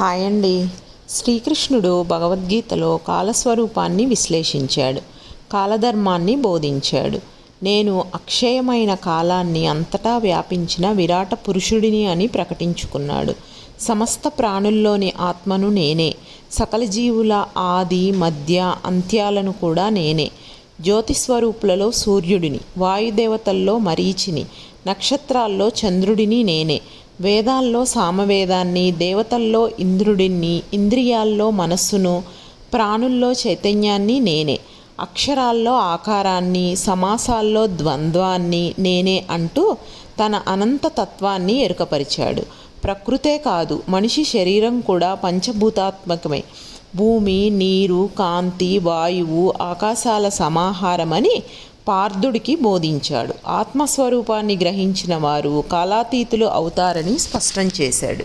Hi అండి. శ్రీకృష్ణుడు భగవద్గీతలో కాలస్వరూపాన్ని విశ్లేషించాడు, కాలధర్మాన్ని బోధించాడు. నేను అక్షయమైన కాలాన్ని అంతటా వ్యాపించిన విరాట పురుషుడిని అని ప్రకటించుకున్నాడు. సమస్త ప్రాణుల్లోని ఆత్మను నేనే, సకల జీవుల ఆది మధ్య అంత్యాలను కూడా నేనే. జ్యోతిస్వరూపులలో సూర్యుడిని, వాయుదేవతల్లో మరీచిని, నక్షత్రాల్లో చంద్రుడిని నేనే. వేదాల్లో సామవేదాన్ని, దేవతల్లో ఇంద్రుడిని, ఇంద్రియాల్లో మనస్సును, ప్రాణుల్లో చైతన్యాన్ని నేనే. అక్షరాల్లో ఆకారాన్ని, సమాసాల్లో ద్వంద్వాన్ని నేనే అంటూ తన అనంత తత్వాన్ని ఎరుకపరిచాడు. ప్రకృతే కాదు, మనిషి శరీరం కూడా పంచభూతాత్మకమే. భూమి, నీరు, కాంతి, వాయువు, ఆకాశాల సమాహారమని పార్థుడికి బోధించాడు. ఆత్మస్వరూపాన్ని గ్రహించిన వారు కాలాతీతులు అవుతారని స్పష్టం చేశాడు.